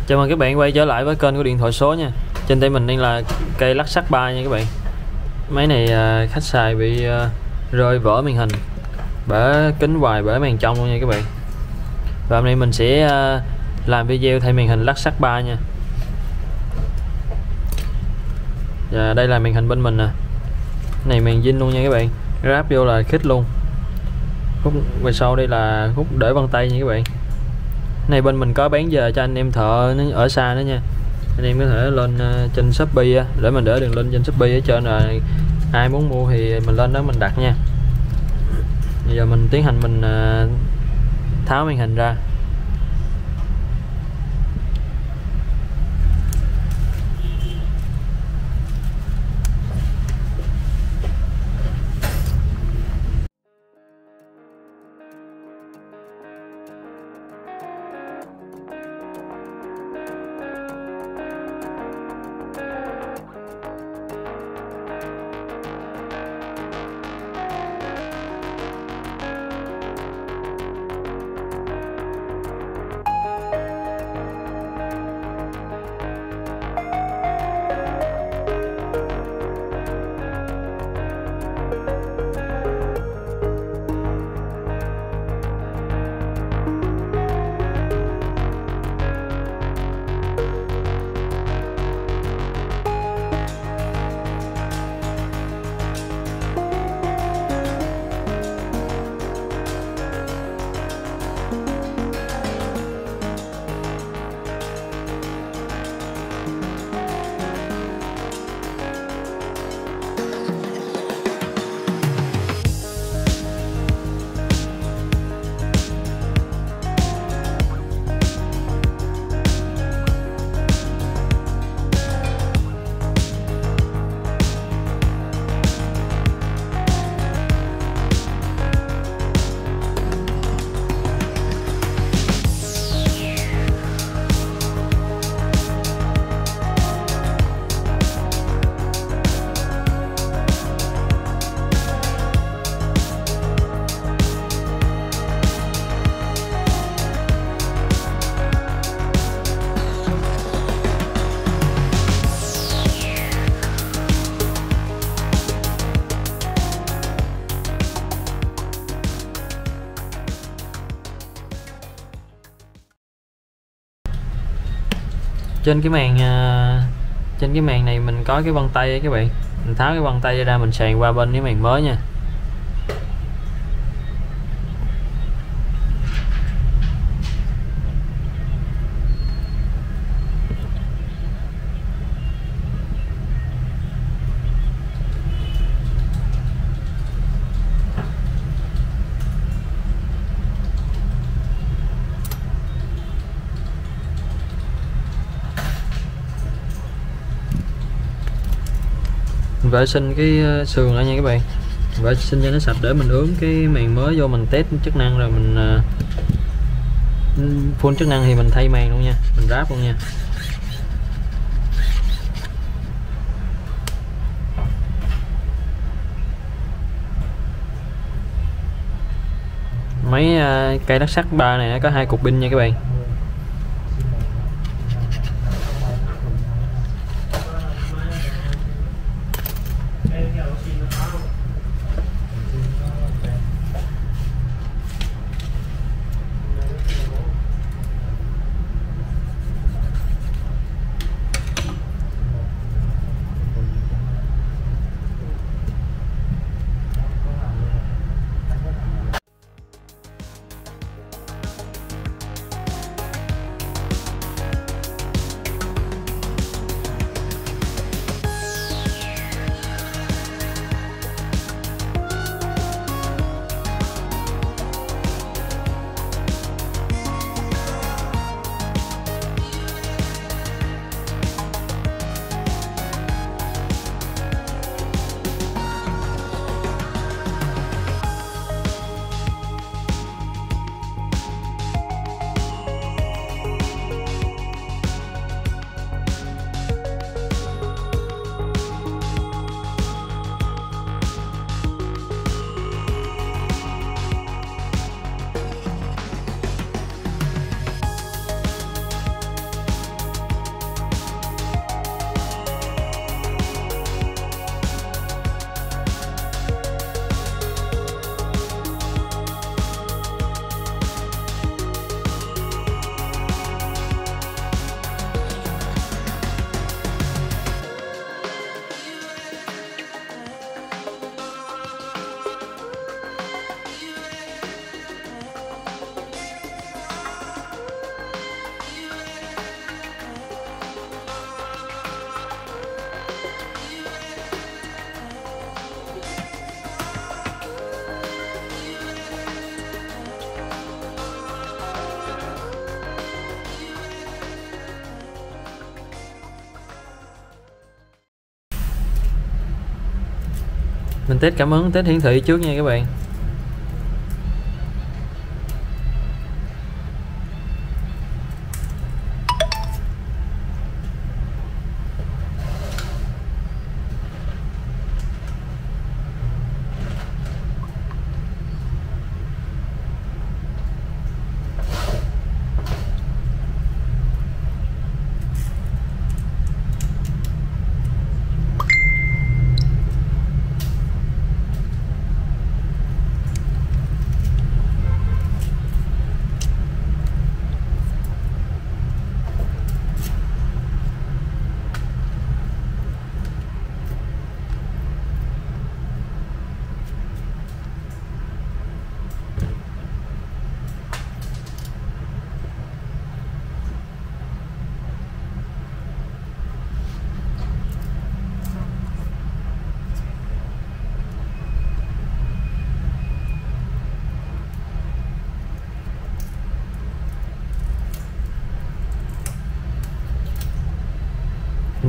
Chào mừng các bạn quay trở lại với kênh của điện thoại số nha. Trên tay mình đang là cây lắc sắt 3 nha các bạn. Máy này khách xài bị rơi vỡ màn hình, bể kính hoài, bể màn trong luôn nha các bạn. Và hôm nay mình sẽ làm video thay màn hình lắc sắt 3 nha. Và đây là màn hình bên mình nè. Này màn zin luôn nha các bạn. Ráp vô là khít luôn. Khúc về sau đây là khúc để vân tay nha các bạn. Này bên mình có bán giờ cho anh em thợ ở xa nữa nha. Anh em có thể lên trên Shopee á, để mình để đường link trên Shopee ở trên, rồi ai muốn mua thì mình lên đó mình đặt nha. Bây giờ mình tiến hành mình tháo màn hình ra. Trên cái màn này mình có cái vân tay các bạn, mình tháo cái vân tay ra, mình sàn qua bên cái màn mới nha. Vệ sinh cái sườn lại nha các bạn, vệ sinh cho nó sạch để mình ướm cái màn mới vô, mình test chức năng rồi mình full chức năng thì mình thay màn luôn nha, mình ráp luôn nha. Máy cây lắc sắt 3 này nó có 2 cục pin nha các bạn. Mình test cảm ứng, test hiển thị trước nha các bạn.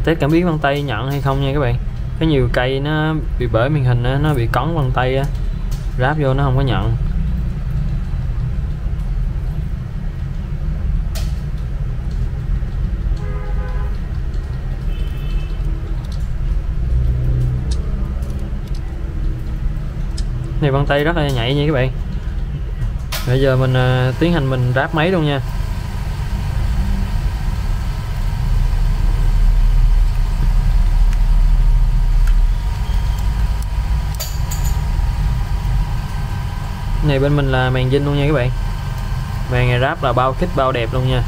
Test cảm biến vân tay nhận hay không nha các bạn. Có nhiều cây nó bị bể màn hình á, nó bị cấn vân tay á, ráp vô nó không có nhận. Này vân tay rất là nhạy nha các bạn. Bây giờ mình tiến hành mình ráp máy luôn nha. Này bên mình là màn zin luôn nha các bạn. Màn này ráp là bao khít bao đẹp luôn nha.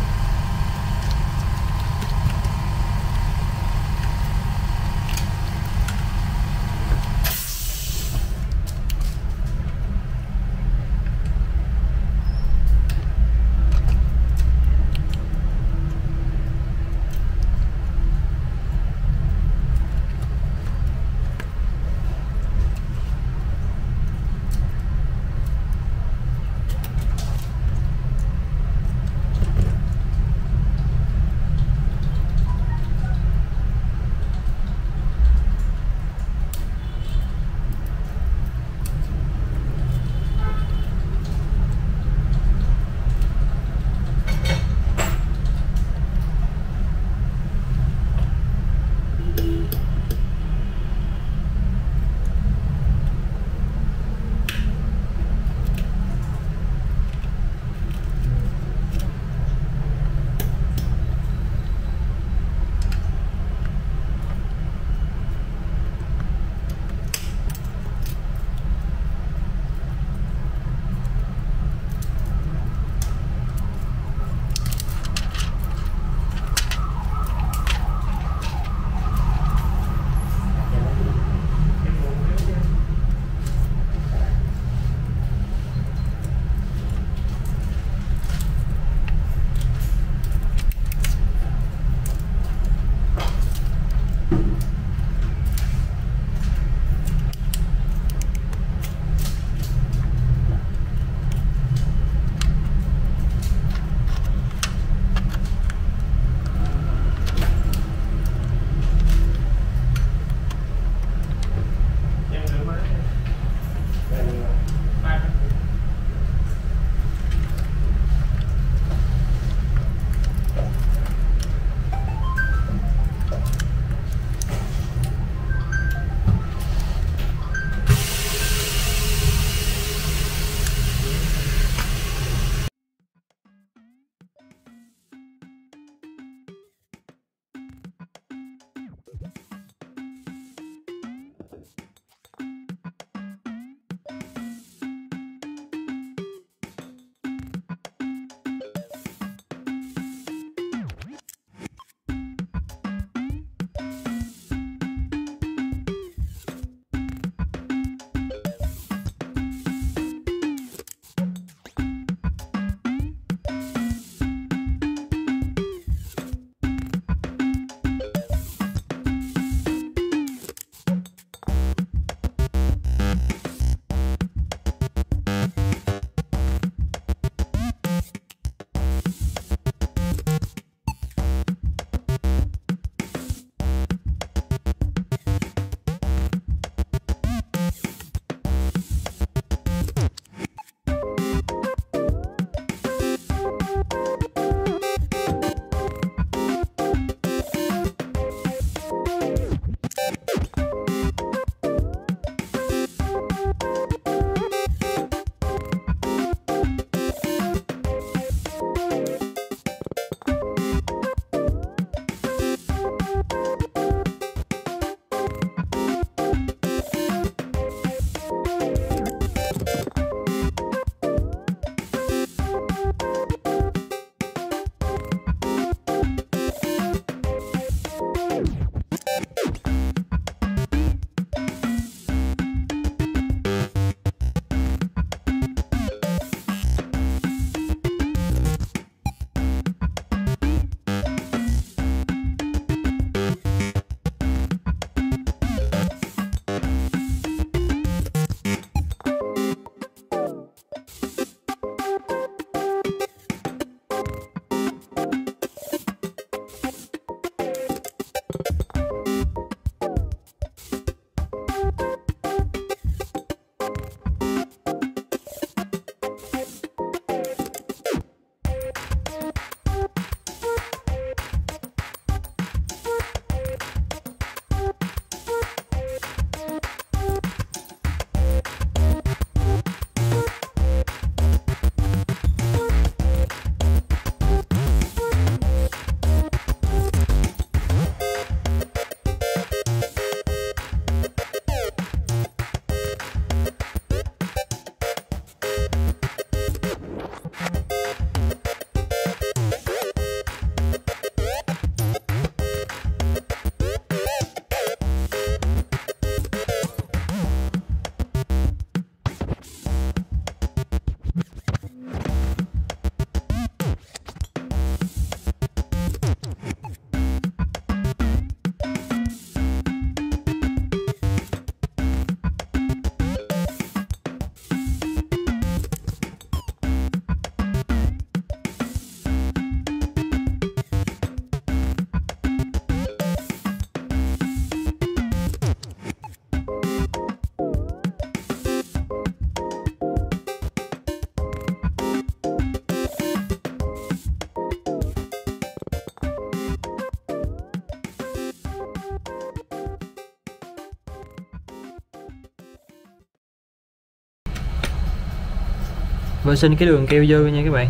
vệ sinh cái đường keo dư nha các bạn.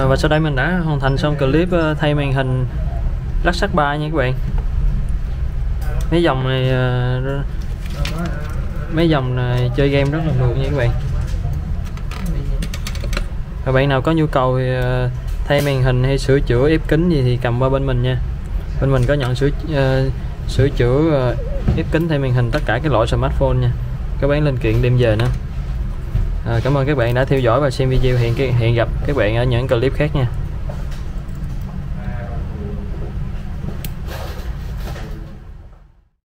Và sau đây mình đã hoàn thành xong clip thay màn hình lắc sắt 3 nha các bạn. Mấy dòng này chơi game rất là mượt nha các bạn. Và bạn nào có nhu cầu thì thay màn hình hay sửa chữa ép kính gì thì cầm qua bên mình nha. Bên mình có nhận sửa chữa ép kính thay màn hình tất cả các loại smartphone nha. Các bạn linh kiện đem về nữa. Cảm ơn các bạn đã theo dõi và xem video. Hẹn gặp các bạn ở những clip khác nha.